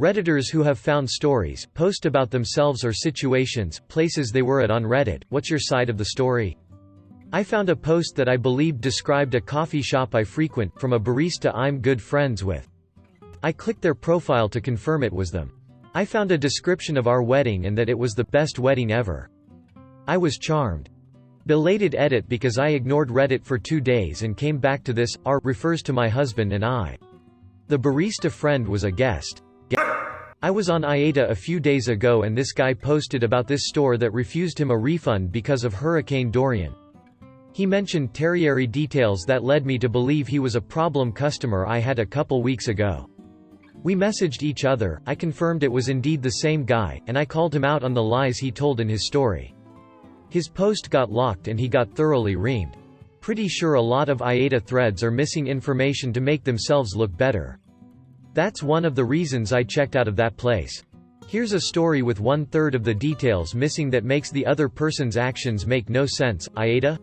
Redditors who have found stories, post about themselves or situations, places they were at on Reddit. What's your side of the story? I found a post that I believed described a coffee shop I frequent, from a barista I'm good friends with. I clicked their profile to confirm it was them. I found a description of our wedding and that it was the best wedding ever. I was charmed. Belated edit because I ignored Reddit for 2 days and came back to this. R refers to my husband and I. The barista friend was a guest. I was on Aida a few days ago and this guy posted about this store that refused him a refund because of Hurricane Dorian. He mentioned tertiary details that led me to believe he was a problem customer I had a couple weeks ago. We messaged each other, I confirmed it was indeed the same guy, and I called him out on the lies he told in his story. His post got locked and he got thoroughly reamed. Pretty sure a lot of Aida threads are missing information to make themselves look better. That's one of the reasons I checked out of that place. Here's a story with 1/3 of the details missing that makes the other person's actions make no sense. Aida?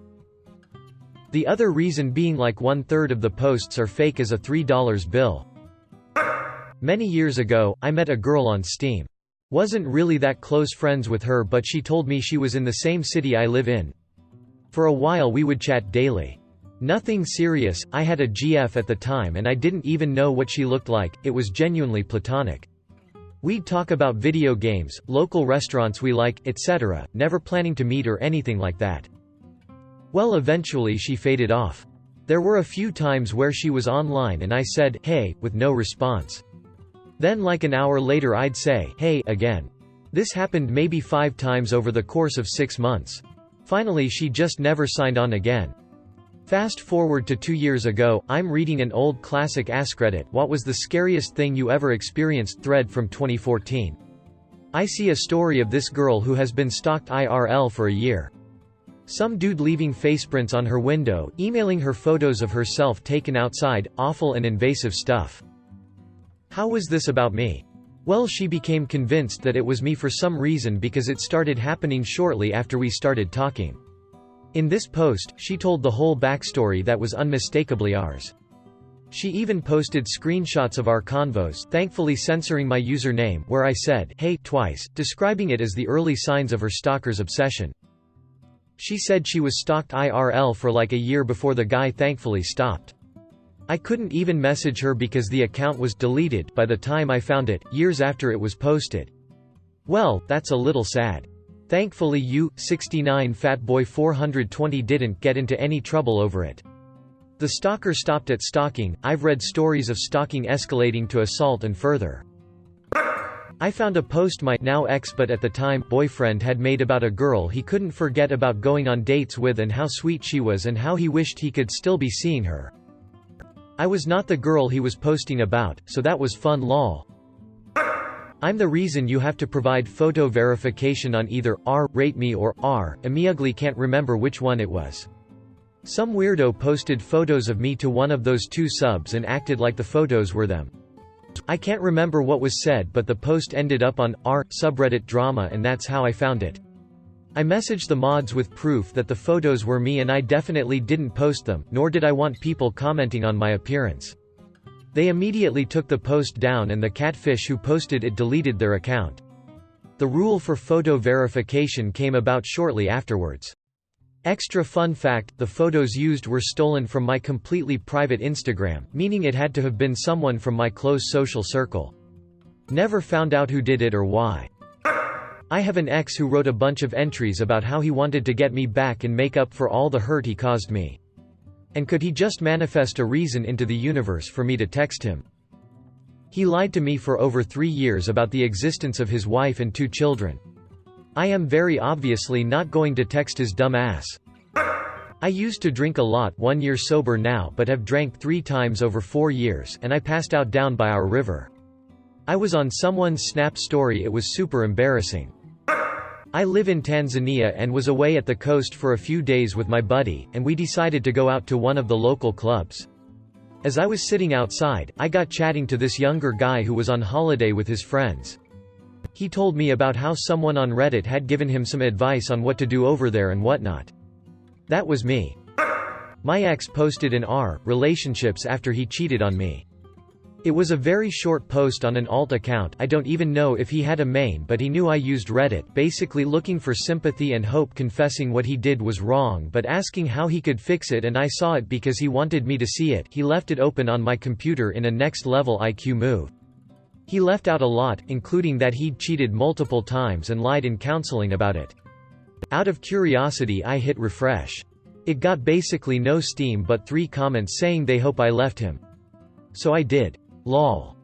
The other reason being like 1/3 of the posts are fake as a $3 bill. Many years ago, I met a girl on Steam. Wasn't really that close friends with her, but she told me she was in the same city I live in. For a while we would chat daily. Nothing serious, I had a GF at the time and I didn't even know what she looked like, it was genuinely platonic. We'd talk about video games, local restaurants we like, etc., never planning to meet or anything like that. Well, eventually she faded off. There were a few times where she was online and I said, hey, with no response. Then like an hour later I'd say, hey, again. This happened maybe 5 times over the course of 6 months. Finally she just never signed on again. Fast forward to 2 years ago, I'm reading an old classic AskReddit, what was the scariest thing you ever experienced thread from 2014. I see a story of this girl who has been stalked IRL for a year. Some dude leaving faceprints on her window, emailing her photos of herself taken outside, awful and invasive stuff. How was this about me? Well, she became convinced that it was me for some reason because it started happening shortly after we started talking. In this post, she told the whole backstory that was unmistakably ours. She even posted screenshots of our convos, thankfully censoring my username, where I said, hey, twice, describing it as the early signs of her stalker's obsession. She said she was stalked IRL for like a year before the guy thankfully stopped. I couldn't even message her because the account was deleted by the time I found it, years after it was posted. Well, that's a little sad. Thankfully you, 69 Fatboy 420 didn't get into any trouble over it. The stalker stopped at stalking. I've read stories of stalking escalating to assault and further. I found a post my now ex but at the time boyfriend had made about a girl he couldn't forget about going on dates with and how sweet she was and how he wished he could still be seeing her. I was not the girl he was posting about, so that was fun lol. I'm the reason you have to provide photo verification on either rate me or immediately can't remember which one it was. Some weirdo posted photos of me to one of those 2 subs and acted like the photos were them. I can't remember what was said but the post ended up on subreddit drama and that's how I found it. I messaged the mods with proof that the photos were me and I definitely didn't post them, nor did I want people commenting on my appearance. They immediately took the post down and the catfish who posted it deleted their account. The rule for photo verification came about shortly afterwards. Extra fun fact, the photos used were stolen from my completely private Instagram, meaning it had to have been someone from my close social circle. Never found out who did it or why. I have an ex who wrote a bunch of entries about how he wanted to get me back and make up for all the hurt he caused me. And could he just manifest a reason into the universe for me to text him? He lied to me for over 3 years about the existence of his wife and 2 children. I am very obviously not going to text his dumb ass. I used to drink a lot, 1 year sober now, but have drank 3 times over 4 years, and I passed out down by our river. I was on someone's Snap story, it was super embarrassing. I live in Tanzania and was away at the coast for a few days with my buddy, and we decided to go out to one of the local clubs. As I was sitting outside, I got chatting to this younger guy who was on holiday with his friends. He told me about how someone on Reddit had given him some advice on what to do over there and whatnot. That was me. My ex posted in relationships after he cheated on me. It was a very short post on an alt account. I don't even know if he had a main, but he knew I used Reddit, basically looking for sympathy and hope, confessing what he did was wrong but asking how he could fix it, and I saw it because he wanted me to see it. He left it open on my computer in a next level IQ move. He left out a lot, including that he'd cheated multiple times and lied in counseling about it. Out of curiosity I hit refresh. It got basically no steam but 3 comments saying they hope I left him. So I did. Lol.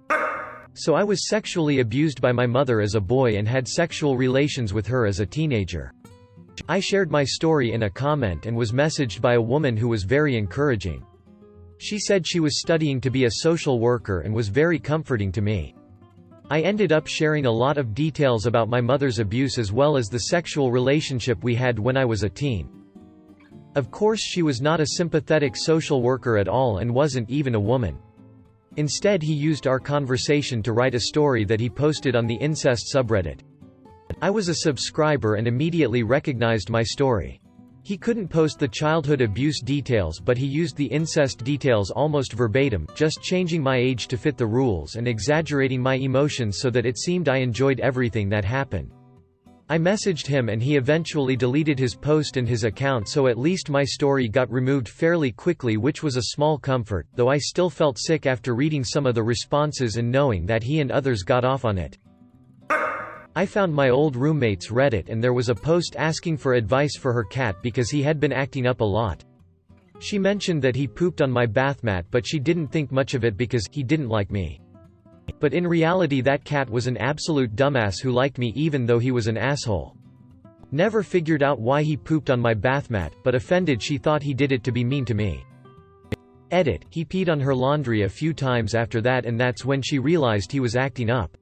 So I was sexually abused by my mother as a boy and had sexual relations with her as a teenager. I shared my story in a comment and was messaged by a woman who was very encouraging. She said she was studying to be a social worker and was very comforting to me. I ended up sharing a lot of details about my mother's abuse as well as the sexual relationship we had when I was a teen. Of course she was not a sympathetic social worker at all and wasn't even a woman. Instead he used our conversation to write a story that he posted on the incest subreddit. I was a subscriber and immediately recognized my story. He couldn't post the childhood abuse details but he used the incest details almost verbatim, just changing my age to fit the rules and exaggerating my emotions so that it seemed I enjoyed everything that happened. I messaged him and he eventually deleted his post and his account, so at least my story got removed fairly quickly, which was a small comfort, though I still felt sick after reading some of the responses and knowing that he and others got off on it. I found my old roommate's Reddit and there was a post asking for advice for her cat because he had been acting up a lot. She mentioned that he pooped on my bath mat but she didn't think much of it because he didn't like me. But in reality that cat was an absolute dumbass who liked me even though he was an asshole. Never figured out why he pooped on my bath mat, but offended she thought he did it to be mean to me. Edit, he peed on her laundry a few times after that and that's when she realized he was acting up.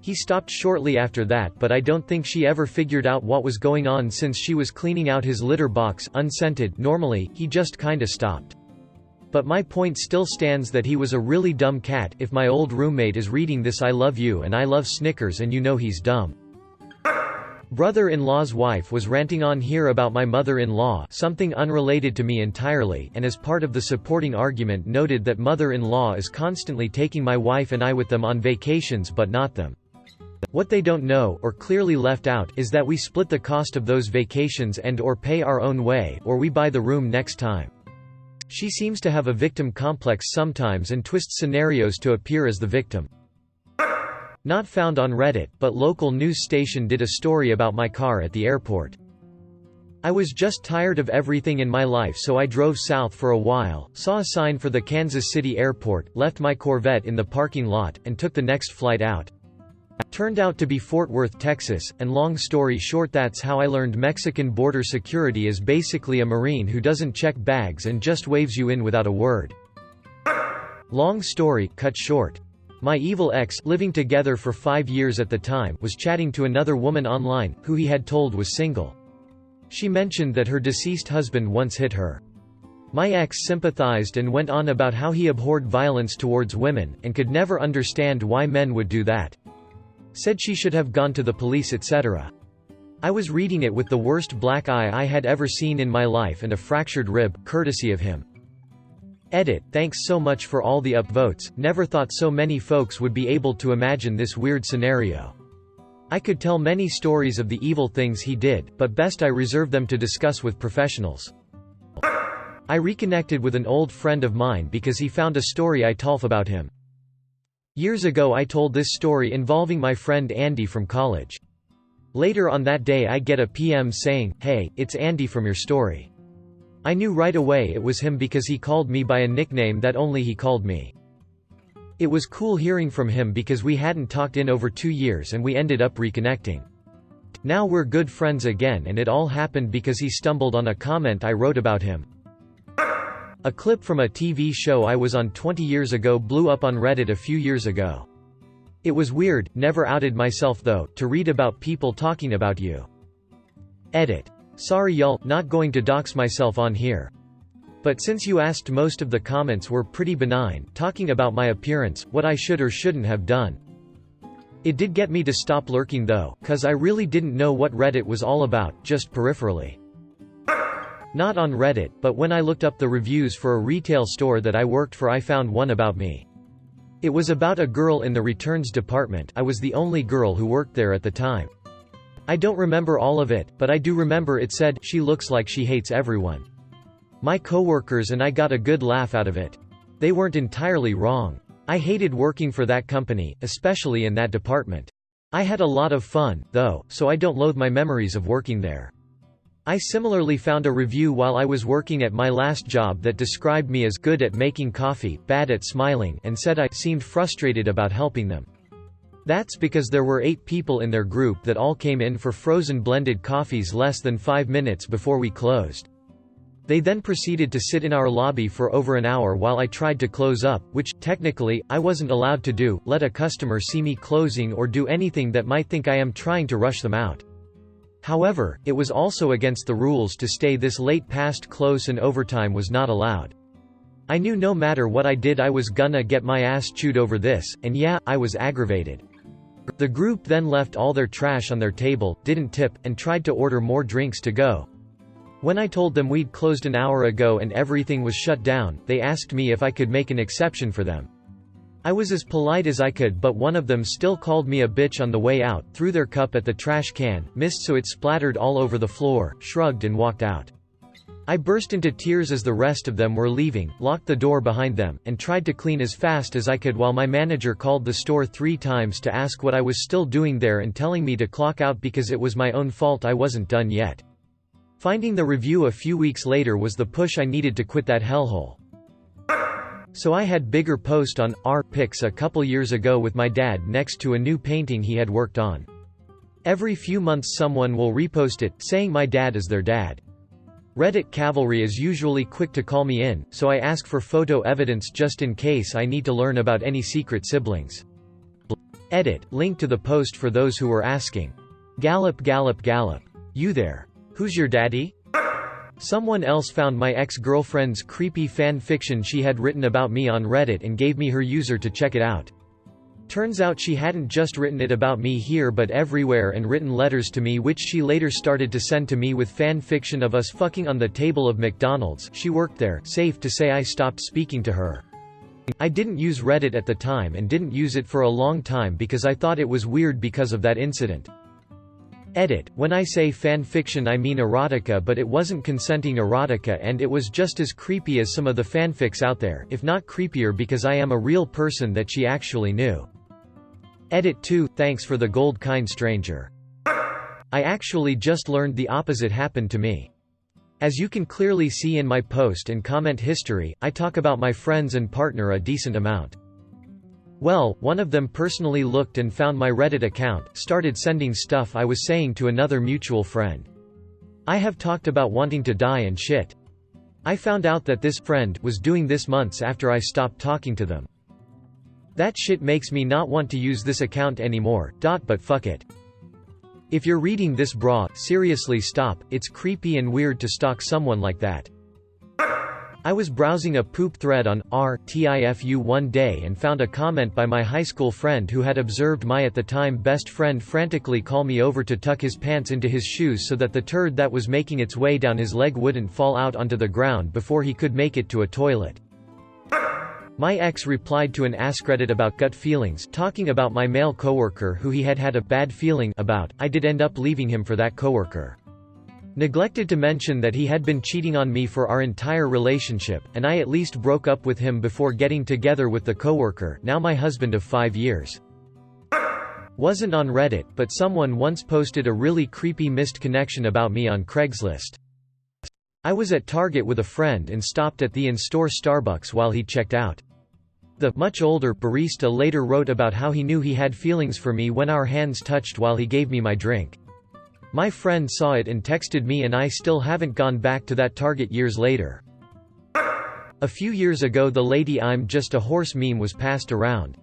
He stopped shortly after that but I don't think she ever figured out what was going on since she was cleaning out his litter box, unscented. Normally, he just kinda stopped. But my point still stands that he was a really dumb cat. If my old roommate is reading this, I love you and I love Snickers and you know he's dumb. Brother-in-law's wife was ranting on here about my mother-in-law, something unrelated to me entirely, and as part of the supporting argument noted that mother-in-law is constantly taking my wife and I with them on vacations but not them. What they don't know, or clearly left out, is that we split the cost of those vacations and or pay our own way, or we buy the room next time. She seems to have a victim complex sometimes and twists scenarios to appear as the victim. Not found on Reddit, but local news station did a story about my car at the airport. I was just tired of everything in my life so I drove south for a while, saw a sign for the Kansas City airport, left my Corvette in the parking lot, and took the next flight out. Turned out to be Fort Worth, Texas, and long story short that's how I learned Mexican border security is basically a Marine who doesn't check bags and just waves you in without a word. Long story, cut short. My evil ex, living together for 5 years at the time, was chatting to another woman online, who he had told was single. She mentioned that her deceased husband once hit her. My ex sympathized and went on about how he abhorred violence towards women, and could never understand why men would do that. Said she should have gone to the police etc. I was reading it with the worst black eye I had ever seen in my life and a fractured rib, courtesy of him. Edit, thanks so much for all the upvotes, never thought so many folks would be able to imagine this weird scenario. I could tell many stories of the evil things he did, but best I reserve them to discuss with professionals. I reconnected with an old friend of mine because he found a story I told about him. Years ago I told this story involving my friend Andy from college. Later on that day I get a PM saying, "Hey, it's Andy from your story." I knew right away it was him because he called me by a nickname that only he called me. It was cool hearing from him because we hadn't talked in over 2 years and we ended up reconnecting. Now we're good friends again and it all happened because he stumbled on a comment I wrote about him. A clip from a TV show I was on 20 years ago blew up on Reddit a few years ago. It was weird, never outed myself though, to read about people talking about you. Edit. Sorry y'all, not going to dox myself on here. But since you asked, most of the comments were pretty benign, talking about my appearance, what I should or shouldn't have done. It did get me to stop lurking though, cause I really didn't know what Reddit was all about, just peripherally. Not on Reddit, but when I looked up the reviews for a retail store that I worked for I found one about me. It was about a girl in the returns department. I was the only girl who worked there at the time. I don't remember all of it, but I do remember it said, "She looks like she hates everyone." My coworkers and I got a good laugh out of it. They weren't entirely wrong. I hated working for that company, especially in that department. I had a lot of fun, though, so I don't loathe my memories of working there. I similarly found a review while I was working at my last job that described me as good at making coffee, bad at smiling, and said I seemed frustrated about helping them. That's because there were 8 people in their group that all came in for frozen blended coffees less than 5 minutes before we closed. They then proceeded to sit in our lobby for over an hour while I tried to close up, which, technically, I wasn't allowed to do, let a customer see me closing or do anything that might think I am trying to rush them out. However, it was also against the rules to stay this late past close, and overtime was not allowed. I knew no matter what I did I was gonna get my ass chewed over this, and yeah, I was aggravated. The group then left all their trash on their table, didn't tip, and tried to order more drinks to go. When I told them we'd closed an hour ago and everything was shut down, they asked me if I could make an exception for them. I was as polite as I could, but one of them still called me a bitch on the way out, threw their cup at the trash can, missed so it splattered all over the floor, shrugged and walked out. I burst into tears as the rest of them were leaving, locked the door behind them, and tried to clean as fast as I could while my manager called the store 3 times to ask what I was still doing there and telling me to clock out because it was my own fault I wasn't done yet. Finding the review a few weeks later was the push I needed to quit that hellhole. So I had bigger post on r/pics a couple years ago with my dad next to a new painting he had worked on. Every few months someone will repost it, saying my dad is their dad. Reddit cavalry is usually quick to call me in, so I ask for photo evidence just in case I need to learn about any secret siblings. Edit, link to the post for those who were asking. Gallop gallop gallop. You there? Who's your daddy? Someone else found my ex-girlfriend's creepy fan fiction she had written about me on Reddit and gave me her user to check it out. Turns out she hadn't just written it about me here but everywhere and written letters to me which she later started to send to me with fan fiction of us fucking on the table of McDonald's. She worked there, safe to say I stopped speaking to her. I didn't use Reddit at the time and didn't use it for a long time because I thought it was weird because of that incident. Edit, when I say fan fiction I mean erotica, but it wasn't consenting erotica and it was just as creepy as some of the fanfics out there, if not creepier because I am a real person that she actually knew. Edit 2, thanks for the gold kind stranger. I actually just learned the opposite happened to me. As you can clearly see in my post and comment history, I talk about my friends and partner a decent amount. Well, one of them personally looked and found my Reddit account, started sending stuff I was saying to another mutual friend. I have talked about wanting to die and shit. I found out that this friend was doing this months after I stopped talking to them. That shit makes me not want to use this account anymore, but fuck it. If you're reading this bra, seriously stop, it's creepy and weird to stalk someone like that. I was browsing a poop thread on r/TIFU one day and found a comment by my high school friend who had observed my at the time best friend frantically call me over to tuck his pants into his shoes so that the turd that was making its way down his leg wouldn't fall out onto the ground before he could make it to a toilet. My ex replied to an AskReddit about gut feelings, talking about my male coworker who he had had a bad feeling about. I did end up leaving him for that coworker. Neglected to mention that he had been cheating on me for our entire relationship, and I at least broke up with him before getting together with the coworker, now my husband of 5 years. Wasn't on Reddit, but someone once posted a really creepy missed connection about me on Craigslist. I was at Target with a friend and stopped at the in-store Starbucks while he checked out. The much older barista later wrote about how he knew he had feelings for me when our hands touched while he gave me my drink. My friend saw it and texted me and I still haven't gone back to that Target years later. A few years ago the lady "I'm just a horse" meme was passed around.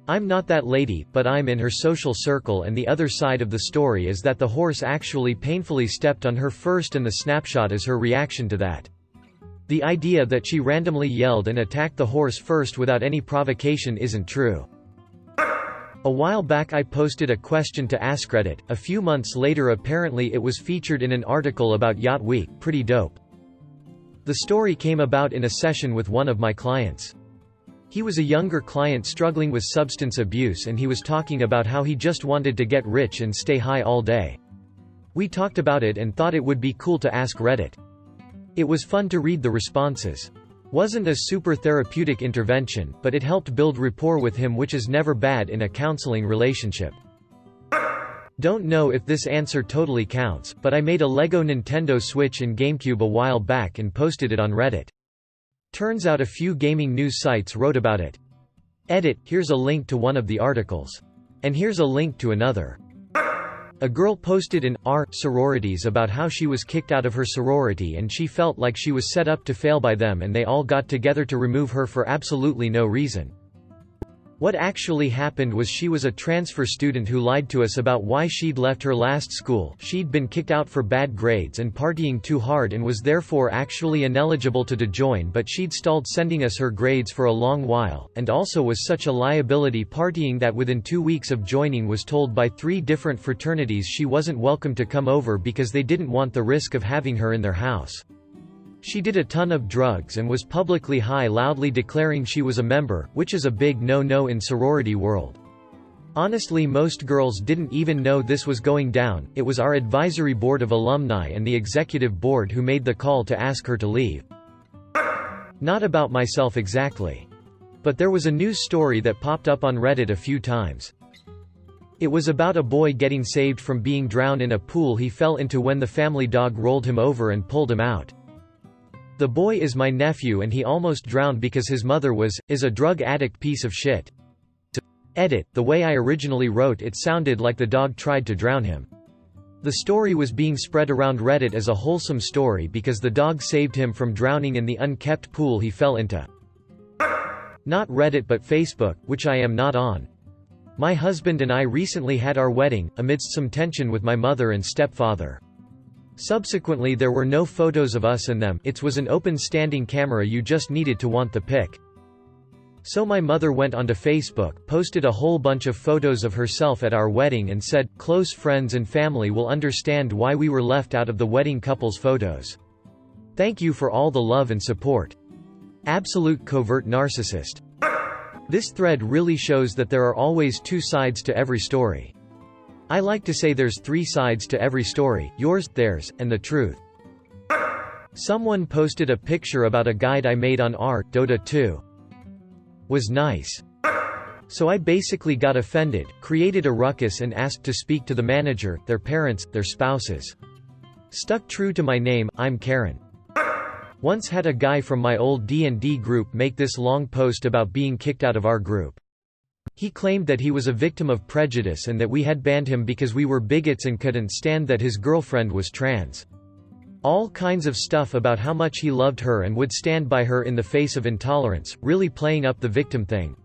I'm not that lady, but I'm in her social circle, and the other side of the story is that the horse actually painfully stepped on her first and the snapshot is her reaction to that. The idea that she randomly yelled and attacked the horse first without any provocation isn't true. A while back I posted a question to AskReddit. A few months later apparently it was featured in an article about Yacht Week. Pretty dope. The story came about in a session with one of my clients. He was a younger client struggling with substance abuse, and he was talking about how he just wanted to get rich and stay high all day. We talked about it and thought it would be cool to ask Reddit. It was fun to read the responses. Wasn't a super therapeutic intervention, but it helped build rapport with him, which is never bad in a counseling relationship. Don't know if this answer totally counts, but I made a Lego Nintendo Switch and GameCube a while back and posted it on Reddit. Turns out a few gaming news sites wrote about it. Edit, here's a link to one of the articles. And here's a link to another. A girl posted in our sororities about how she was kicked out of her sorority and she felt like she was set up to fail by them, and they all got together to remove her for absolutely no reason. What actually happened was she was a transfer student who lied to us about why she'd left her last school. She'd been kicked out for bad grades and partying too hard and was therefore actually ineligible to join, but she'd stalled sending us her grades for a long while, and also was such a liability partying that within 2 weeks of joining was told by 3 different fraternities she wasn't welcome to come over because they didn't want the risk of having her in their house. She did a ton of drugs and was publicly high, loudly declaring she was a member, which is a big no-no in sorority world. Honestly, most girls didn't even know this was going down. It was our advisory board of alumni and the executive board who made the call to ask her to leave. Not about myself exactly. But there was a news story that popped up on Reddit a few times. It was about a boy getting saved from being drowned in a pool he fell into when the family dog rolled him over and pulled him out. The boy is my nephew and he almost drowned because his mother is a drug addict piece of shit. Edit, the way I originally wrote it sounded like the dog tried to drown him. The story was being spread around Reddit as a wholesome story because the dog saved him from drowning in the unkept pool he fell into. Not Reddit but Facebook, which I am not on. My husband and I recently had our wedding, amidst some tension with my mother and stepfather. Subsequently there were no photos of us and them. It was an open standing camera, you just needed to want the pic. So my mother went onto Facebook, posted a whole bunch of photos of herself at our wedding and said, "Close friends and family will understand why we were left out of the wedding couple's photos. Thank you for all the love and support. Absolute covert narcissist." This thread really shows that there are always 2 sides to every story. I like to say there's 3 sides to every story: yours, theirs, and the truth. Someone posted a picture about a guide I made on Dota 2. Was nice. So I basically got offended, created a ruckus and asked to speak to the manager, their parents, their spouses. Stuck true to my name, I'm Karen. Once had a guy from my old D&D group make this long post about being kicked out of our group. He claimed that he was a victim of prejudice and that we had banned him because we were bigots and couldn't stand that his girlfriend was trans. All kinds of stuff about how much he loved her and would stand by her in the face of intolerance, really playing up the victim thing.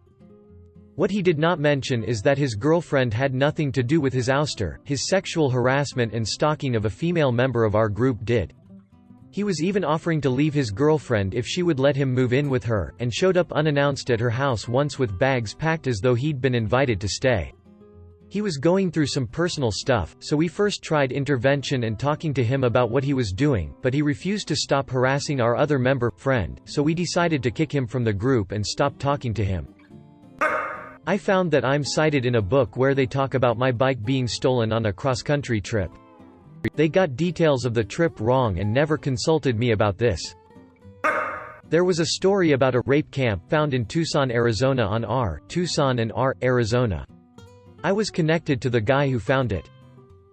What he did not mention is that his girlfriend had nothing to do with his ouster. His sexual harassment and stalking of a female member of our group did. He was even offering to leave his girlfriend if she would let him move in with her, and showed up unannounced at her house once with bags packed as though he'd been invited to stay. He was going through some personal stuff, so we first tried intervention and talking to him about what he was doing, but he refused to stop harassing our other friend, so we decided to kick him from the group and stop talking to him. I found that I'm cited in a book where they talk about my bike being stolen on a cross-country trip. They got details of the trip wrong and never consulted me about this. There was a story about a rape camp found in Tucson, Arizona on Tucson and Arizona. I was connected to the guy who found it.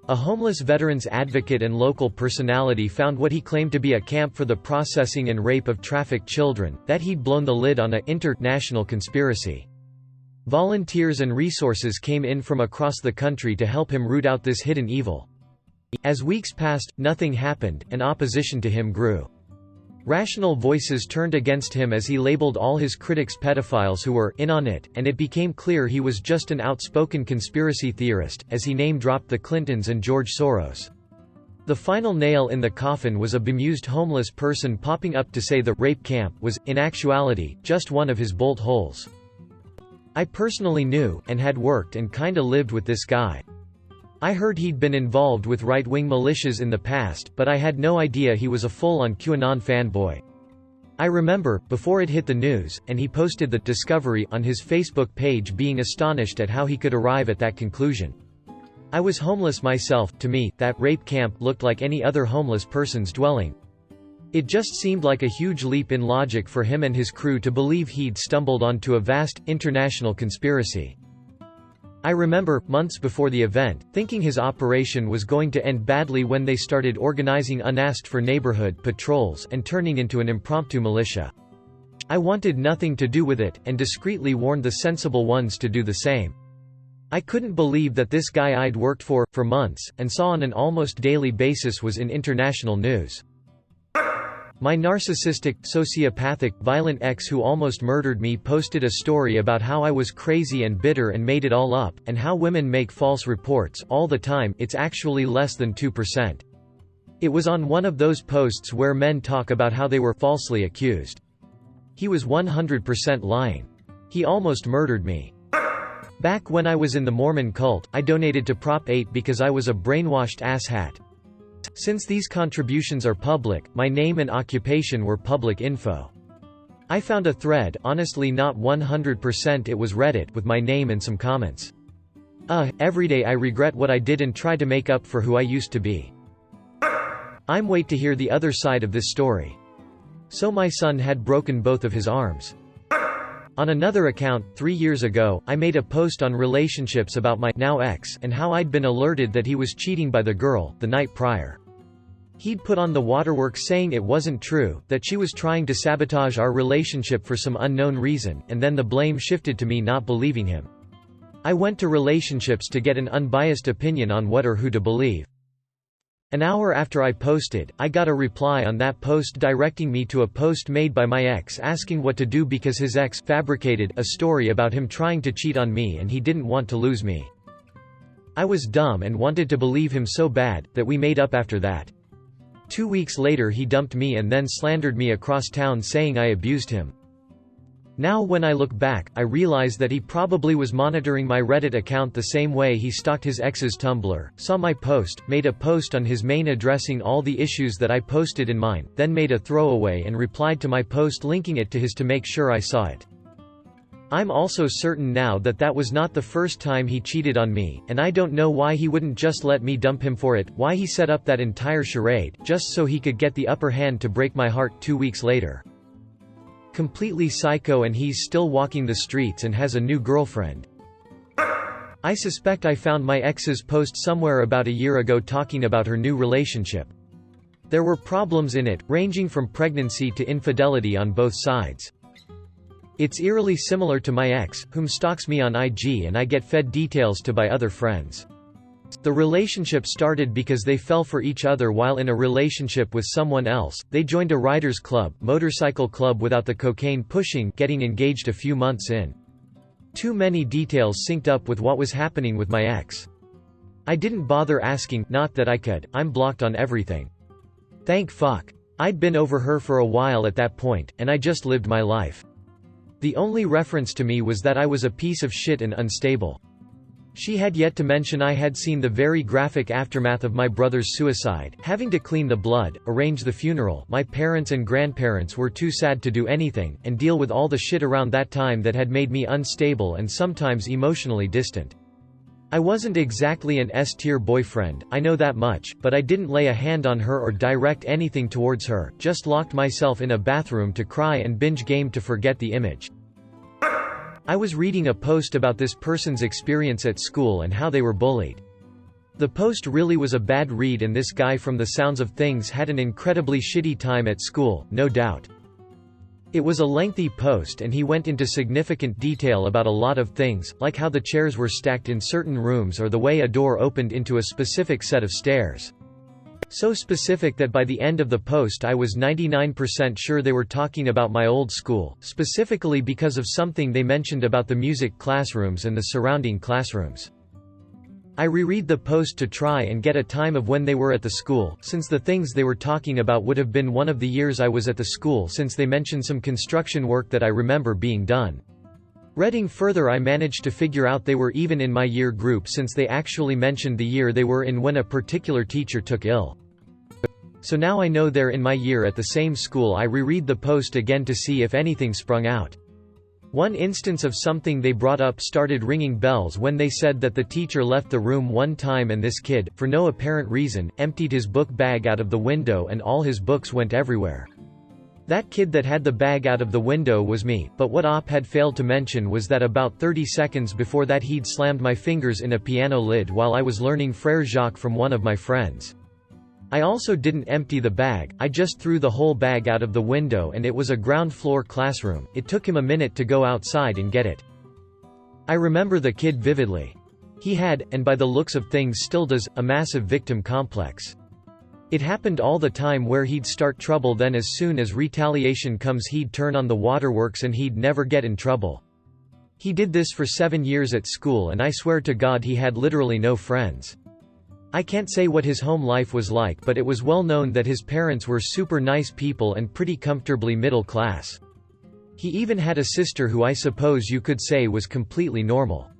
A homeless veterans advocate and local personality found what he claimed to be a camp for the processing and rape of trafficked children, that he'd blown the lid on an international conspiracy. Volunteers and resources came in from across the country to help him root out this hidden evil. As weeks passed, nothing happened, and opposition to him grew. Rational voices turned against him as he labeled all his critics pedophiles who were in on it, and it became clear he was just an outspoken conspiracy theorist, as he name-dropped the Clintons and George Soros. The final nail in the coffin was a bemused homeless person popping up to say the rape camp was, in actuality, just one of his bolt holes. I personally knew, and had worked and kinda lived with this guy. I heard he'd been involved with right-wing militias in the past, but I had no idea he was a full-on QAnon fanboy. I remember, before it hit the news, and he posted the discovery on his Facebook page, being astonished at how he could arrive at that conclusion. I was homeless myself. To me, that rape camp looked like any other homeless person's dwelling. It just seemed like a huge leap in logic for him and his crew to believe he'd stumbled onto a vast, international conspiracy. I remember, months before the event, thinking his operation was going to end badly when they started organizing unasked for neighborhood patrols and turning into an impromptu militia. I wanted nothing to do with it, and discreetly warned the sensible ones to do the same. I couldn't believe that this guy I'd worked for months, and saw on an almost daily basis was in international news. My narcissistic, sociopathic, violent ex who almost murdered me posted a story about how I was crazy and bitter and made it all up, and how women make false reports all the time. It's actually less than 2%. It was on one of those posts where men talk about how they were falsely accused. He was 100% lying. He almost murdered me. Back when I was in the Mormon cult, I donated to Prop 8 because I was a brainwashed asshat. Since these contributions are public, my name and occupation were public info. I found a thread, honestly not 100% it was Reddit, with my name and some comments. Every day I regret what I did and try to make up for who I used to be. I'm wait to hear the other side of this story. So my son had broken both of his arms. On another account, 3 years ago, I made a post on relationships about my now ex and how I'd been alerted that he was cheating by the girl the night prior. He'd put on the waterworks saying it wasn't true, that she was trying to sabotage our relationship for some unknown reason, and then the blame shifted to me not believing him. I went to relationships to get an unbiased opinion on what or who to believe. An hour after I posted, I got a reply on that post directing me to a post made by my ex asking what to do because his ex fabricated a story about him trying to cheat on me and he didn't want to lose me. I was dumb and wanted to believe him so bad, that we made up after that. 2 weeks later he dumped me and then slandered me across town saying I abused him. Now when I look back, I realize that he probably was monitoring my Reddit account the same way he stalked his ex's Tumblr, saw my post, made a post on his main addressing all the issues that I posted in mine, then made a throwaway and replied to my post linking it to his to make sure I saw it. I'm also certain now that that was not the first time he cheated on me, and I don't know why he wouldn't just let me dump him for it, why he set up that entire charade, just so he could get the upper hand to break my heart 2 weeks later. Completely psycho, and he's still walking the streets and has a new girlfriend. I suspect I found my ex's post somewhere about a year ago talking about her new relationship. There were problems in it, ranging from pregnancy to infidelity on both sides. It's eerily similar to my ex, whom stalks me on IG and I get fed details to by other friends. The relationship started because they fell for each other while in a relationship with someone else. They joined a riders club, motorcycle club without the cocaine pushing, getting engaged a few months in. Too many details synced up with what was happening with my ex. I didn't bother asking, not that I could, I'm blocked on everything. Thank fuck. I'd been over her for a while at that point, and I just lived my life. The only reference to me was that I was a piece of shit and unstable. She had yet to mention I had seen the very graphic aftermath of my brother's suicide, having to clean the blood, arrange the funeral. My parents and grandparents were too sad to do anything, and deal with all the shit around that time that had made me unstable and sometimes emotionally distant. I wasn't exactly an S-tier boyfriend, I know that much, but I didn't lay a hand on her or direct anything towards her, just locked myself in a bathroom to cry and binge game to forget the image. I was reading a post about this person's experience at school and how they were bullied. The post really was a bad read, and this guy from the sounds of things had an incredibly shitty time at school, no doubt. It was a lengthy post and he went into significant detail about a lot of things, like how the chairs were stacked in certain rooms or the way a door opened into a specific set of stairs. So specific that by the end of the post I was 99% sure they were talking about my old school, specifically because of something they mentioned about the music classrooms and the surrounding classrooms. I reread the post to try and get a time of when they were at the school, since the things they were talking about would have been one of the years I was at the school, since they mentioned some construction work that I remember being done. Reading further, I managed to figure out they were even in my year group, since they actually mentioned the year they were in when a particular teacher took ill. So now I know they're in my year at the same school. I reread the post again to see if anything sprung out. One instance of something they brought up started ringing bells when they said that the teacher left the room one time and this kid, for no apparent reason, emptied his book bag out of the window and all his books went everywhere. That kid that had the bag out of the window was me, but what Op had failed to mention was that about 30 seconds before that he'd slammed my fingers in a piano lid while I was learning Frère Jacques from one of my friends. I also didn't empty the bag, I just threw the whole bag out of the window and it was a ground floor classroom. It took him a minute to go outside and get it. I remember the kid vividly. He had, and by the looks of things still does, a massive victim complex. It happened all the time where he'd start trouble, then as soon as retaliation comes he'd turn on the waterworks and he'd never get in trouble. He did this for 7 years at school and I swear to God he had literally no friends. I can't say what his home life was like, but it was well known that his parents were super nice people and pretty comfortably middle class. He even had a sister who I suppose you could say was completely normal.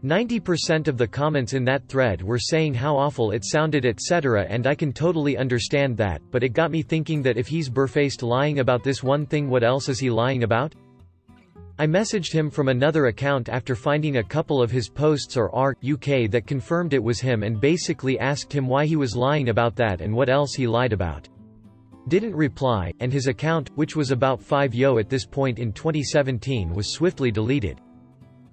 90% of the comments in that thread were saying how awful it sounded, etc., and I can totally understand that, but it got me thinking that if he's barefaced lying about this one thing, what else is he lying about? I messaged him from another account after finding a couple of his posts or UK that confirmed it was him and basically asked him why he was lying about that and what else he lied about. Didn't reply, and his account, which was about 5 yo at this point in 2017, was swiftly deleted.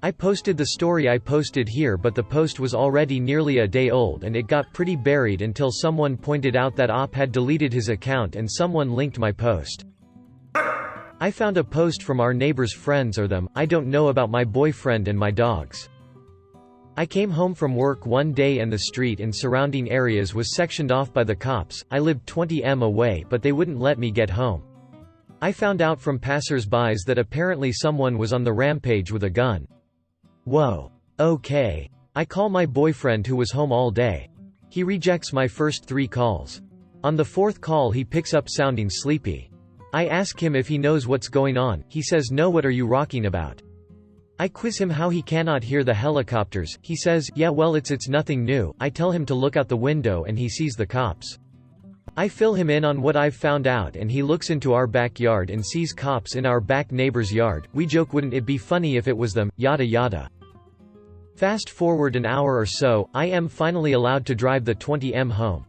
I posted the story I posted here, but the post was already nearly a day old and it got pretty buried until someone pointed out that Op had deleted his account and someone linked my post. I found a post from our neighbor's friends or them. I don't know about my boyfriend and my dogs. I came home from work one day and the street and surrounding areas was sectioned off by the cops. I lived 20 m away, but they wouldn't let me get home. I found out from passers-bys that apparently someone was on the rampage with a gun. Whoa. Okay. I call my boyfriend who was home all day. He rejects my first 3 calls. On the 4th call he picks up sounding sleepy. I ask him if he knows what's going on. He says no. What are you rocking about? I quiz him how he cannot hear the helicopters. He says, yeah well it's nothing new. I tell him to look out the window and he sees the cops. I fill him in on what I've found out and he looks into our backyard and sees cops in our back neighbor's yard. We joke, wouldn't it be funny if it was them, yada yada. Fast forward an hour or so, I am finally allowed to drive the 20 m home.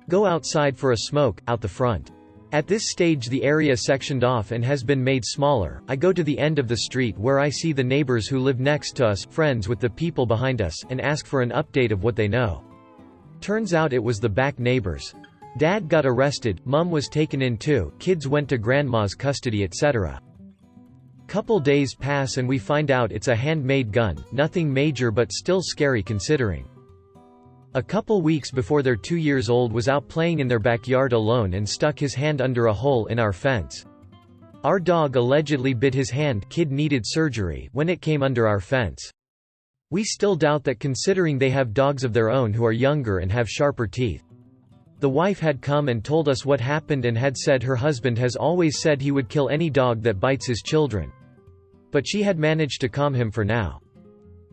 Go outside for a smoke, out the front. At this stage the area sectioned off and has been made smaller. I go to the end of the street where I see the neighbors who live next to us, friends with the people behind us, and ask for an update of what they know. Turns out it was the back neighbors. Dad got arrested, Mum was taken in too, kids went to grandma's custody, etc. Couple days pass and we find out it's a handmade gun, nothing major but still scary considering. A couple weeks before their 2 years old was out playing in their backyard alone and stuck his hand under a hole in our fence. Our dog allegedly bit his hand, kid needed surgery, when it came under our fence. We still doubt that considering they have dogs of their own who are younger and have sharper teeth. The wife had come and told us what happened and had said her husband has always said he would kill any dog that bites his children. But she had managed to calm him for now.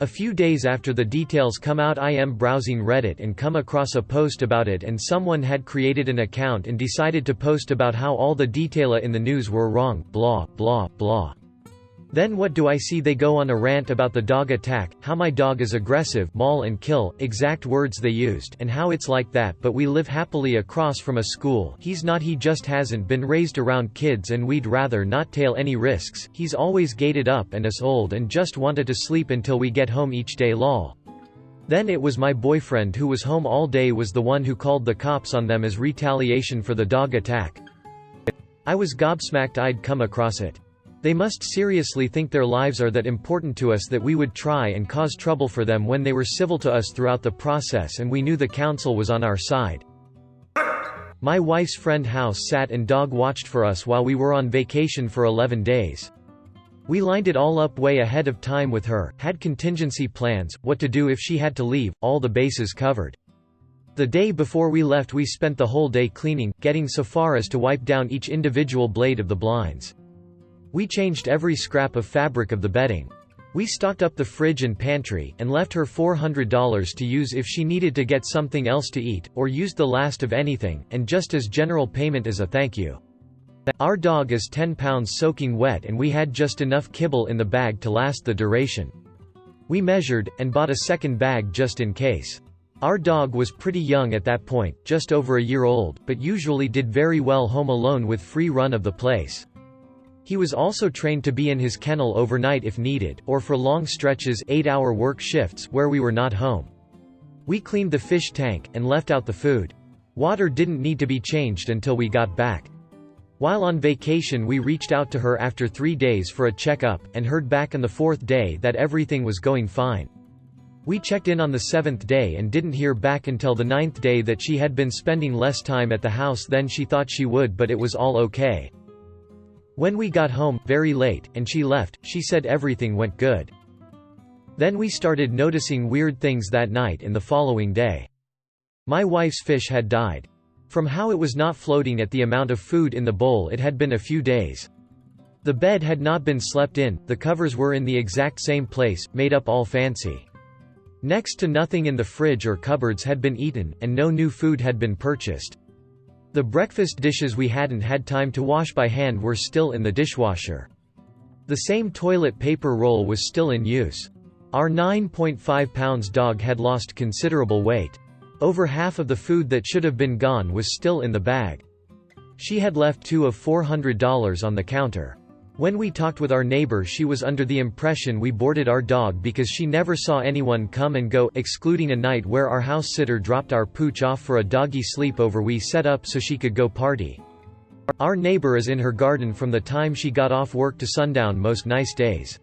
A few days after the details come out, I am browsing Reddit and come across a post about it, and someone had created an account and decided to post about how all the details in the news were wrong, blah, blah, blah. Then what do I see? They go on a rant about the dog attack, how my dog is aggressive, maul and kill, exact words they used, and how it's like that but we live happily across from a school. He's not, he just hasn't been raised around kids and we'd rather not tail any risks. He's always gated up and us old and just wanted to sleep until we get home each day, lol. Then it was my boyfriend who was home all day was the one who called the cops on them as retaliation for the dog attack. I was gobsmacked I'd come across it. They must seriously think their lives are that important to us that we would try and cause trouble for them when they were civil to us throughout the process and we knew the council was on our side. My wife's friend house sat and dog watched for us while we were on vacation for 11 days. We lined it all up way ahead of time with her, had contingency plans, what to do if she had to leave, all the bases covered. The day before we left we spent the whole day cleaning, getting so far as to wipe down each individual blade of the blinds. We changed every scrap of fabric of the bedding. We stocked up the fridge and pantry, and left her $400 to use if she needed to get something else to eat, or used the last of anything, and just as general payment as a thank you. Our dog is 10 pounds soaking wet and we had just enough kibble in the bag to last the duration. We measured, and bought a second bag just in case. Our dog was pretty young at that point, just over a year old, but usually did very well home alone with free run of the place. He was also trained to be in his kennel overnight if needed, or for long stretches 8-hour work shifts where we were not home. We cleaned the fish tank, and left out the food. Water didn't need to be changed until we got back. While on vacation we reached out to her after 3 days for a checkup, and heard back on the 4th day that everything was going fine. We checked in on the 7th day and didn't hear back until the 9th day that she had been spending less time at the house than she thought she would, but it was all okay. When we got home, very late, and she left, she said everything went good. Then we started noticing weird things that night and the following day. My wife's fish had died. From how it was not floating at the amount of food in the bowl, it had been a few days. The bed had not been slept in, the covers were in the exact same place, made up all fancy. Next to nothing in the fridge or cupboards had been eaten, and no new food had been purchased. The breakfast dishes we hadn't had time to wash by hand were still in the dishwasher. The same toilet paper roll was still in use. Our 9.5 pounds dog had lost considerable weight. Over half of the food that should have been gone was still in the bag. She had left $2 of $400 on the counter. When we talked with our neighbor, she was under the impression we boarded our dog because she never saw anyone come and go, excluding a night where our house sitter dropped our pooch off for a doggy sleepover we set up so she could go party. Our neighbor is in her garden from the time she got off work to sundown most nice days.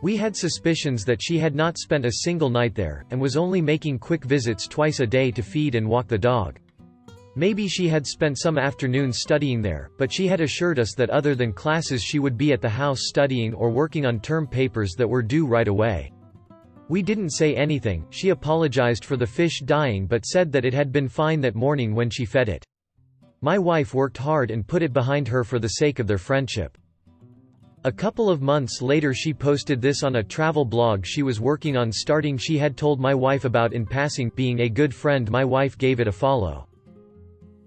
We had suspicions that she had not spent a single night there, and was only making quick visits twice a day to feed and walk the dog. Maybe she had spent some afternoons studying there, but she had assured us that other than classes she would be at the house studying or working on term papers that were due right away. We didn't say anything. She apologized for the fish dying but said that it had been fine that morning when she fed it. My wife worked hard and put it behind her for the sake of their friendship. A couple of months later she posted this on a travel blog she was working on starting. She had told my wife about in passing, being a good friend. My wife gave it a follow.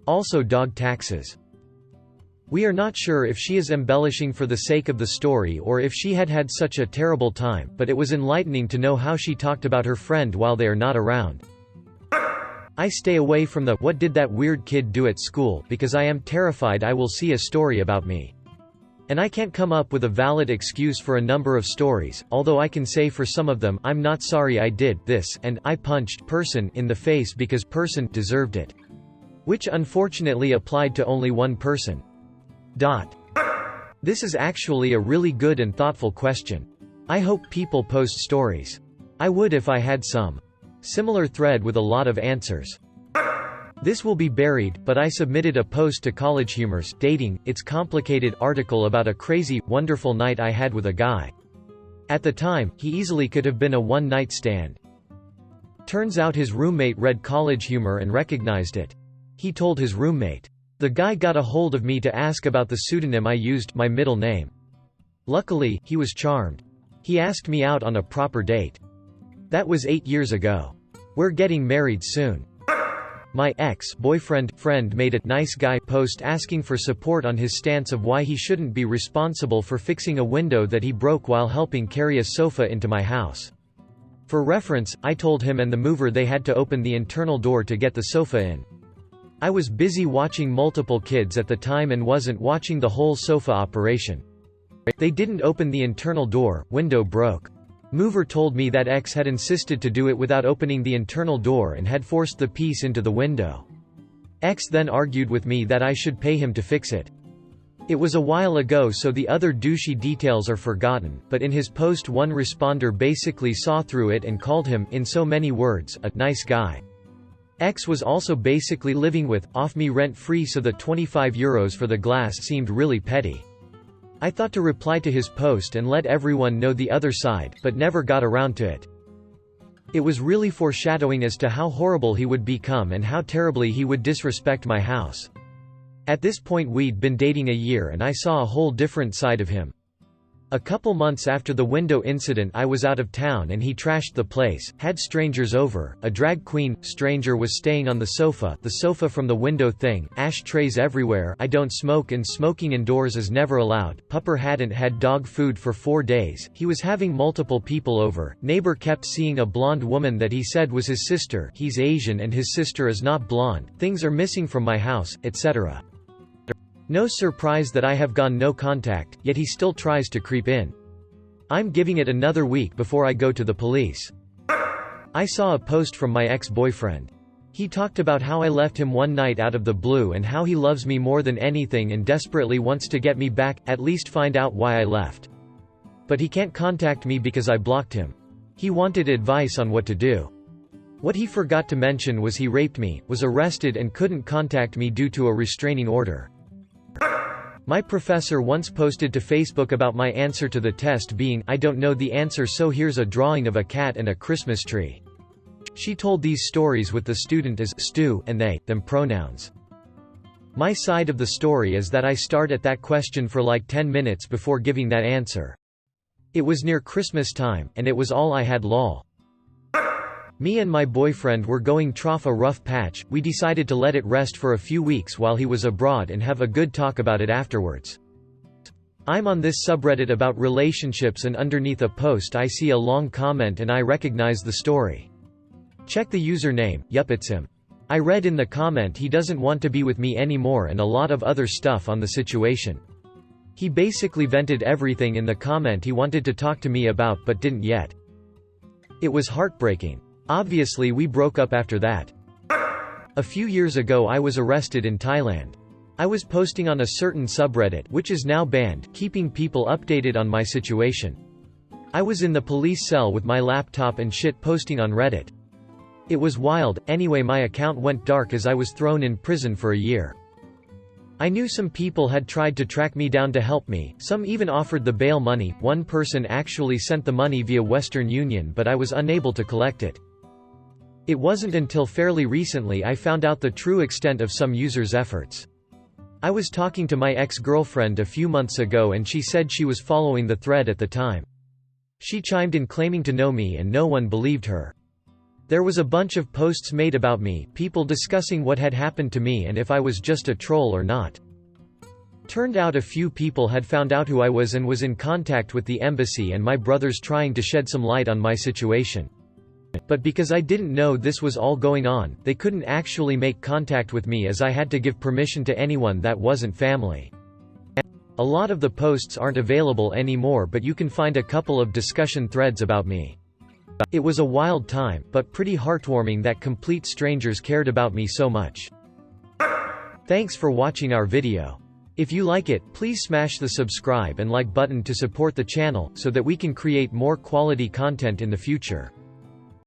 Also dog taxes. We are not sure if she is embellishing for the sake of the story or if she had had such a terrible time, but it was enlightening to know how she talked about her friend while they are not around. I stay away from the "what did that weird kid do at school" because I am terrified I will see a story about me. And I can't come up with a valid excuse for a number of stories, although I can say for some of them, "I'm not sorry I did this," and "I punched person in the face because person deserved it." Which unfortunately applied to only one person. This is actually a really good and thoughtful question. I hope people post stories. I would if I had some. Similar thread with a lot of answers. This will be buried, but I submitted a post to College Humor's Dating, It's Complicated article about a crazy, wonderful night I had with a guy. At the time, he easily could have been a one-night stand. Turns out his roommate read College Humor and recognized it. He told his roommate. The guy got a hold of me to ask about the pseudonym I used, my middle name. Luckily, he was charmed. He asked me out on a proper date. That was 8 years ago. We're getting married soon. My ex-boyfriend friend made a nice guy post asking for support on his stance of why he shouldn't be responsible for fixing a window that he broke while helping carry a sofa into my house. For reference, I told him and the mover they had to open the internal door to get the sofa in. I was busy watching multiple kids at the time and wasn't watching the whole sofa operation. They didn't open the internal door, window broke. Mover told me that X had insisted to do it without opening the internal door and had forced the piece into the window. X then argued with me that I should pay him to fix it. It was a while ago so the other douchey details are forgotten, but in his post one responder basically saw through it and called him, in so many words, a nice guy. X was also basically living with, off me rent-free, so the €25 for the glass seemed really petty. I thought to reply to his post and let everyone know the other side, but never got around to it. It was really foreshadowing as to how horrible he would become and how terribly he would disrespect my house. At this point we'd been dating a year and I saw a whole different side of him. A couple months after the window incident I was out of town and he trashed the place, had strangers over, a drag queen stranger was staying on the sofa from the window thing, ashtrays everywhere, I don't smoke and smoking indoors is never allowed, pupper hadn't had dog food for 4 days, he was having multiple people over, neighbor kept seeing a blonde woman that he said was his sister, he's Asian and his sister is not blonde, things are missing from my house, etc. No surprise that I have gone no contact, yet he still tries to creep in. I'm giving it another week before I go to the police. I saw a post from my ex-boyfriend. He talked about how I left him one night out of the blue and how he loves me more than anything and desperately wants to get me back, at least find out why I left. But he can't contact me because I blocked him. He wanted advice on what to do. What he forgot to mention was he raped me, was arrested and couldn't contact me due to a restraining order. My professor once posted to Facebook about my answer to the test being, I don't know the answer so here's a drawing of a cat and a Christmas tree. She told these stories with the student as Stu and they, them pronouns. My side of the story is that I stared at that question for like 10 minutes before giving that answer. It was near Christmas time, and it was all I had lol. Me and my boyfriend were going through a rough patch, we decided to let it rest for a few weeks while he was abroad and have a good talk about it afterwards. I'm on this subreddit about relationships and underneath a post I see a long comment and I recognize the story. Check the username, yup it's him. I read in the comment he doesn't want to be with me anymore and a lot of other stuff on the situation. He basically vented everything in the comment he wanted to talk to me about but didn't yet. It was heartbreaking. Obviously we broke up after that. A few years ago I was arrested in Thailand. I was posting on a certain subreddit which is now banned, keeping people updated on my situation. I was in the police cell with my laptop and shit posting on Reddit. It was wild, anyway my account went dark as I was thrown in prison for a year. I knew some people had tried to track me down to help me, some even offered the bail money, one person actually sent the money via Western Union but I was unable to collect it. It wasn't until fairly recently I found out the true extent of some users' efforts. I was talking to my ex-girlfriend a few months ago and she said she was following the thread at the time. She chimed in claiming to know me and no one believed her. There was a bunch of posts made about me, people discussing what had happened to me and if I was just a troll or not. Turned out a few people had found out who I was and was in contact with the embassy and my brothers trying to shed some light on my situation. But because I didn't know this was all going on, they couldn't actually make contact with me as I had to give permission to anyone that wasn't family. A lot of the posts aren't available anymore but you can find a couple of discussion threads about me. It was a wild time, but pretty heartwarming that complete strangers cared about me so much. Thanks for watching our video. If you like it, please smash the subscribe and like button to support the channel, so that we can create more quality content in the future.